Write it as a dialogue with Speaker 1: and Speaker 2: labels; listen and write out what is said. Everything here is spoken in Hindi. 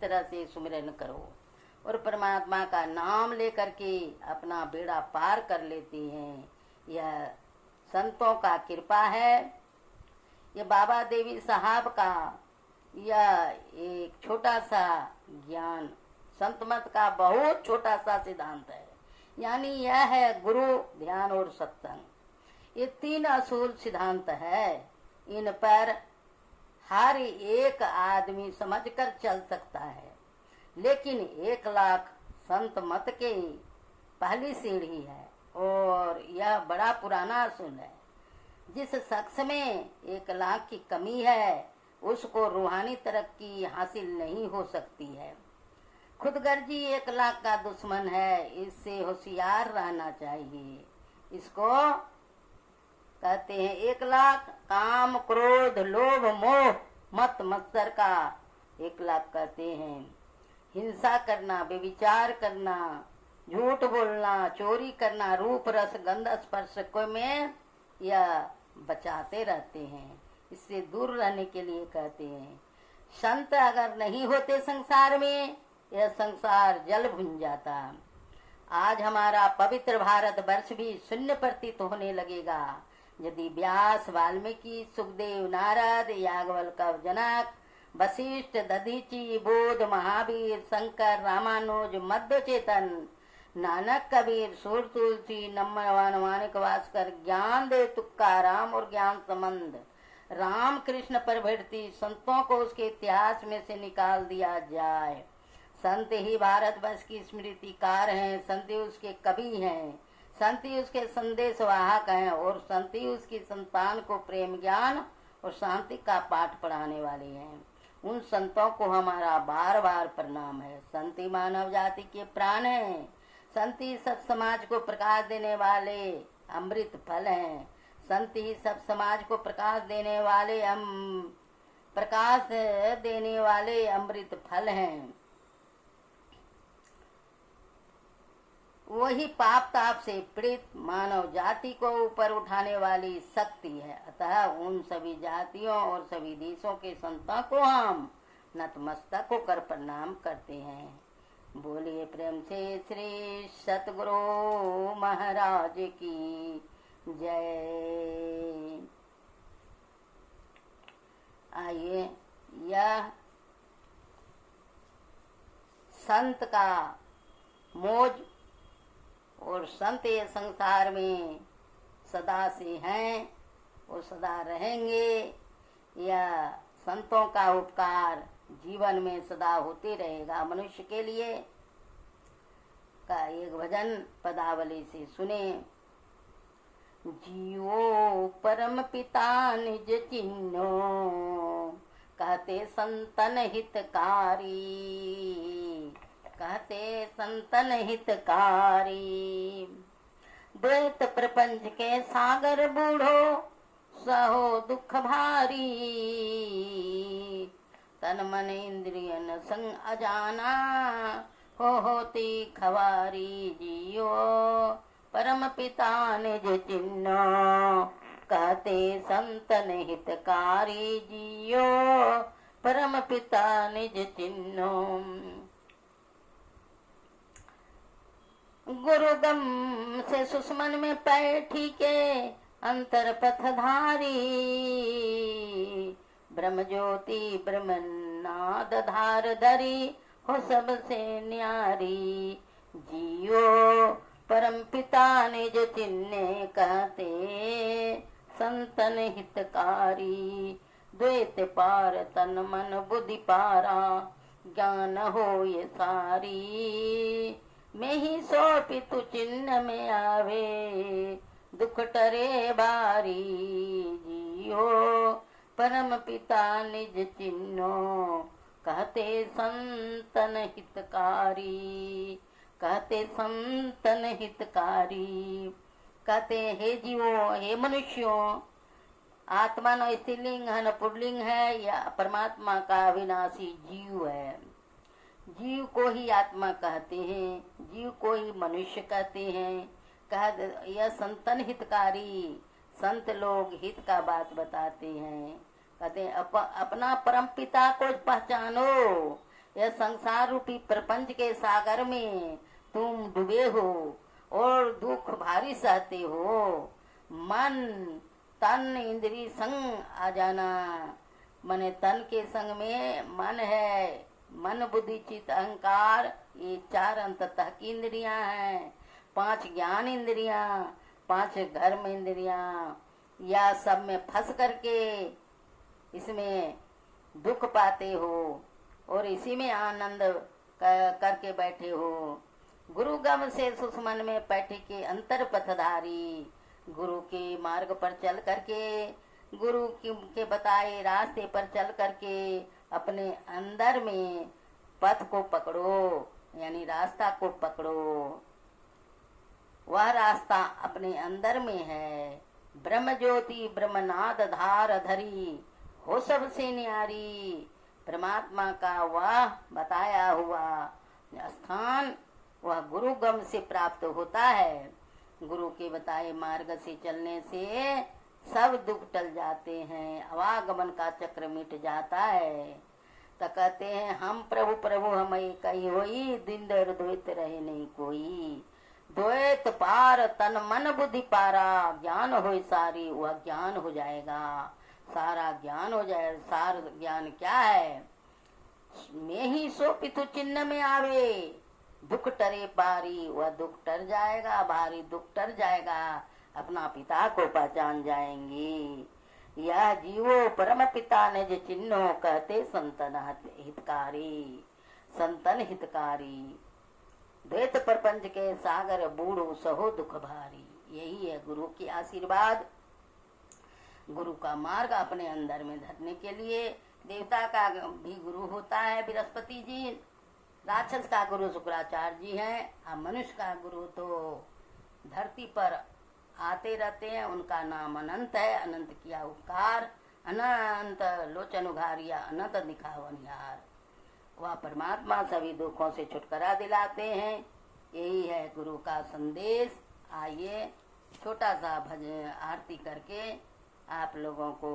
Speaker 1: तरह से सुमिरन करो और परमात्मा का नाम लेकर के अपना बेड़ा पार कर लेते हैं। यह संतों का कृपा है। यह बाबा देवी साहब का यह एक छोटा सा ज्ञान, संत मत का बहुत छोटा सा सिद्धांत है। यानी यह है गुरु, ध्यान और सत्संग। ये तीन असूल सिद्धांत है। इन पर हर एक आदमी समझकर चल सकता है। लेकिन 1,00,000 संत मत के पहली सीढ़ी है और यह बड़ा पुराना असूल है। जिस शख्स में 1,00,000 की कमी है उसको रूहानी तरक्की हासिल नहीं हो सकती है। खुदगर्जी 1,00,000 का दुश्मन है। इससे होशियार रहना चाहिए। इसको कहते हैं 1,00,000 काम, क्रोध, लोभ, मोह, मत मत्सर का 1,00,000 कहते हैं। हिंसा करना, व्यभिचार करना, झूठ बोलना, चोरी करना, रूप रस गंध स्पर्श को में यह बचाते रहते हैं। इससे दूर रहने के लिए कहते हैं। संत अगर नहीं होते संसार में, यह संसार जल भुन जाता। आज हमारा पवित्र भारत वर्ष भी शून्य प्रतीत होने लगेगा यदि व्यास, वाल्मीकि, सुखदेव, नारद, याज्ञवल्क्य, जनक, वशिष्ठ, दधीची, बोध, महावीर, शंकर, रामानुज, मध्वचेतन, नानक, कबीर, सूर, तुलसी, नम्रवान, माणिक वास्कर, ज्ञान देव, तुकाराम और ज्ञान संबंध राम कृष्ण प्रभृति संतों को उसके इतिहास में से निकाल दिया जाए। संत ही भारतवर्ष की स्मृतिकार हैं। संत ही उसके कवि हैं। संत ही उसके संदेश वाहक हैं और संत ही उसकी संतान को प्रेम, ज्ञान और शांति का पाठ पढ़ाने वाले हैं। उन संतों को हमारा बार बार प्रणाम है। संत ही मानव जाति के प्राण हैं। संत ही सब समाज को प्रकाश देने वाले अमृत फल हैं। संत ही सब समाज को प्रकाश देने वाले अमृत फल हैं। वही पाप ताप से पीड़ित मानव जाति को ऊपर उठाने वाली शक्ति है। अतः उन सभी जातियों और सभी देशों के संतों को हम नतमस्तक होकर प्रणाम करते हैं। बोलिए प्रेम से श्री सतगुरु महाराज की जय। आइए, यह संत का मौज और संत ये संसार में सदा से हैं और सदा रहेंगे। यह संतों का उपकार जीवन में सदा होते रहेगा। मनुष्य के लिए का एक भजन पदावली से सुने। जियो परम पिता निज चिन्हो, कहते संतन हितकारी, कहते संतन हितकारी। द्वैत प्रपंच के सागर बूढ़ो, सहो दुख भारी। तन मन इंद्रियन संग अजाना, होती खवारी। जियो परम पिता निज चिन्हो, कहते संतन हितकारी। जियो परम पिता निज चिन्हो। गुरु गम से सुषमन में पैठी के अंतर पथधारी। ब्रह्म ज्योति ब्रह्मनाद धार धरी, हो सबसे न्यारी। जियो परम पिता निज चिन्ह, कहते संतन हितकारी। द्वैत पार तन मन बुद्धि पारा, ज्ञान हो ये सारी। मैं ही सो पितु चिन्ह में आवे, दुख टरे बारी। जियो परम पिता निज चिन्हो, कहते संतन हितकारी। कहते संतन हितकारी। कहते हे जीवों, हे मनुष्यों, आत्मा न स्त्रीलिंग है न पुल्लिंग है। या परमात्मा का अविनाशी जीव है। जीव को ही आत्मा कहते हैं, जीव को ही मनुष्य कहते हैं। यह संतन हितकारी। संत लोग हित का बात बताते हैं। कहते हैं अपना परम पिता को पहचानो। यह संसार रूपी प्रपंच के सागर में तुम डूबे हो और दुख भारी सहते हो। मन तन इंद्री संग आ जाना, मने तन के संग में मन है। मन बुद्धि चित्त अहंकार ये 4 अंततः की इंद्रियां हैं। 5 ज्ञान इंद्रियां, 5 धर्म इंद्रियां, या सब में फंस करके इसमें दुख पाते हो और इसी में आनंद करके बैठे हो। गुरु गम से सुषमन में बैठे के अंतर पथधारी, गुरु के मार्ग पर चल करके, गुरु के बताए रास्ते पर चल करके अपने अंदर में पथ को पकड़ो, यानी रास्ता को पकड़ो। वह रास्ता अपने अंदर में है। ब्रह्म ज्योति ब्रह्मनाद धार धरी हो सबसे न्यारी। परमात्मा का वह बताया हुआ स्थान वह गुरु गम से प्राप्त होता है। गुरु के बताए मार्ग से चलने से सब दुख टल जाते हैं, आवागमन का चक्र मिट जाता है। तो कहते हैं हम प्रभु प्रभु हम एक ही होई, दिन दर द्वैत रहे नहीं कोई। द्वैत पार तन मन बुद्धि पारा, ज्ञान होई सारी वह ज्ञान हो जाएगा, सारा ज्ञान हो जाए। सार ज्ञान क्या है? मैं ही सो पितु चिन्ह में आवे, दुख टरे पारी वह दुख टर जाएगा, भारी दुख टर जाएगा, अपना पिता को पहचान जाएंगे। यह जीवो परम पिता निज चिन्हो, कहते संतन हितकारी, संतन हितकारी। द्वैत प्रपंच के सागर बूढ़ो सहो दुख भारी। यही है गुरु की आशीर्वाद। गुरु का मार्ग अपने अंदर में धरने के लिए देवता का भी गुरु होता है बृहस्पति जी, राक्षस का गुरु शुक्राचार्य जी हैं, और मनुष्य का गुरु तो धरती पर आते रहते हैं, उनका नाम अनंत है। अनंत किया उपकार, अनंत लोचन उघारिया, अनंत दिखावनिहार। वह परमात्मा सभी दुखों से छुटकारा दिलाते हैं। यही है गुरु का संदेश। आइए छोटा सा भजन आरती करके आप लोगों को